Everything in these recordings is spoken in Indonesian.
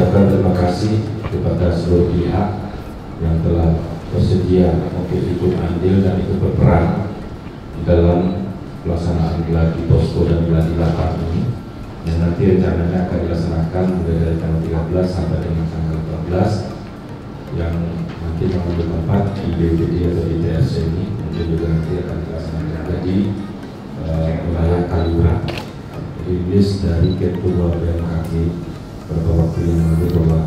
ucapkan terima kasih kepada seluruh pihak yang telah bersedia untuk ikut andil dan ikut berperan di dalam pelaksanaan geladi posko dan geladi lapar ini, yang nanti rencananya akan dilaksanakan mulai dari tanggal 13 sampai dengan tanggal 14, yang nanti mengambil tempat di BPD atau di TRC ini. Mungkin juga nanti akan dilaksanakan juga di wilayah Kaliurang. Rilis dari Ketua BMKG beberapa waktu yang lalu bahwa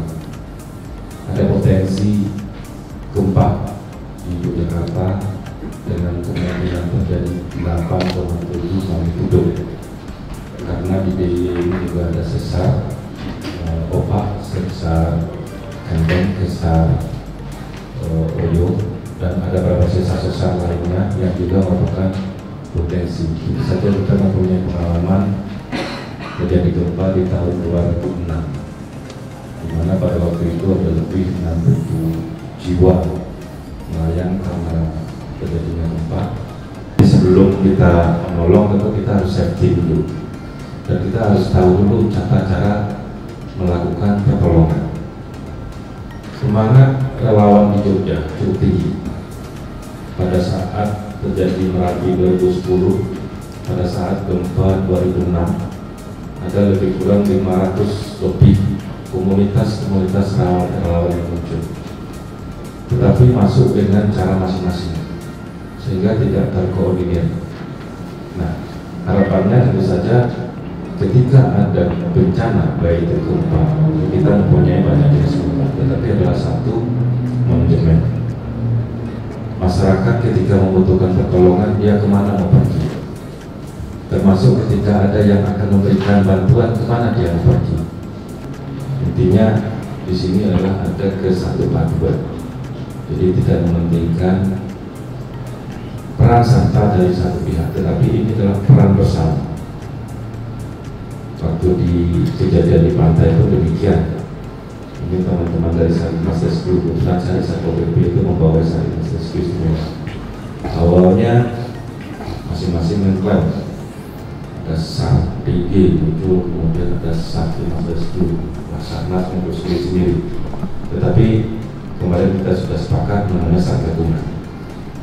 ada potensi gempa di Yogyakarta dengan kemungkinan terjadi 8,7 magnitudo, karena di DIY ini juga ada sesar opak, sesar Kendeng, sesar Oyo, dan ada beberapa sesar-sesar lainnya yang juga merupakan potensi. Jadi saja kita mempunyai pengalaman terjadi gempa di tahun 2006, di mana pada waktu itu ada lebih 6.000 jiwa melayang karena terjadinya gempa. Sebelum kita menolong, tentu kita harus safety dulu, dan kita harus tahu dulu cara melakukan pertolongan. Semangat relawan di Jogja cukup tinggi. Pada saat terjadi Merapi 2010, pada saat gempa 2006, ada lebih kurang 500 lebih komunitas relawan yang muncul, tetapi masuk dengan cara masing-masing sehingga tidak terkoordinir. Nah, harapannya tentu saja ketika ada bencana, baik itu gempa, kita mempunyai banyak jenis gempa, tetapi adalah satu manajemen. Masyarakat ketika membutuhkan pertolongan, dia kemana mau pergi? Termasuk ketika ada yang akan memberikan bantuan, kemana dia mau pergi? Intinya di sini adalah ada kesatuan. Jadi tidak mementingkan peran serta dari satu pihak, tetapi ini adalah peran bersama. Waktu di kejadian di pantai itu demikian. Mungkin teman-teman dari Satgas Rescue, kebetulan saya Satpol PP itu membawa Satgas Rescue semua. Awalnya masing-masing mengklaim ada SAR DG muncul, kemudian ada SAR Rescue, Basarnas muncul sendiri-sendiri. Tetapi kemarin kita sudah sepakat namanya SAR gabungan.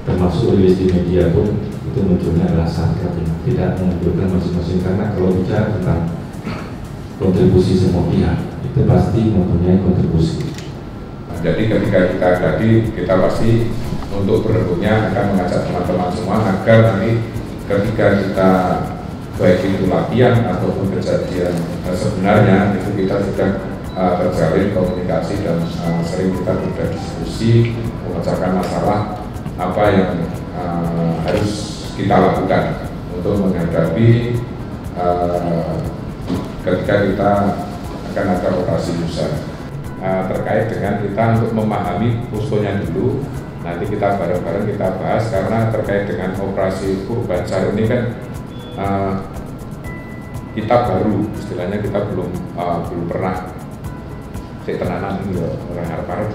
Termasuk rilis di media pun itu munculnya adalah SAR gabungan, tidak menunjukkan masing-masing, karena kalau bicara tentang kontribusi semua pihak itu pasti mempunyai kontribusi. Jadi ketika kita gladi, kita pasti untuk berikutnya akan mengajak teman-teman semua agar nanti ketika kita baik itu latihan ataupun kejadian sebenarnya itu kita sudah terjalin komunikasi dan sering kita sudah diskusi memecahkan masalah apa yang harus kita lakukan untuk menghadapi ketika kita akan ada operasi besar. Terkait dengan kita untuk memahami poskonya dulu, nanti kita bareng-bareng kita bahas, karena terkait dengan operasi Urbansar ini kan kita baru, istilahnya kita belum pernah tenanan ini ya orang harap-harap.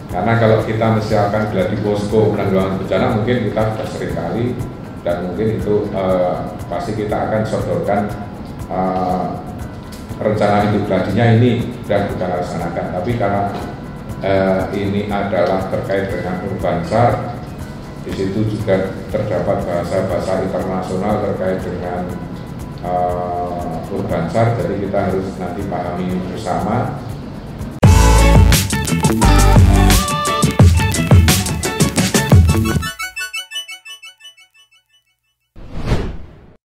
Karena kalau kita misalkan gladi posko penanggulangan bencana mungkin kita sudah sering kali, dan mungkin itu pasti kita akan sodorkan rencana hidup gladinya ini dan kita laksanakan. Tapi karena ini adalah terkait dengan Urbansar, di situ juga terdapat bahasa-bahasa internasional terkait dengan Urbansar, jadi kita harus nanti pahami bersama.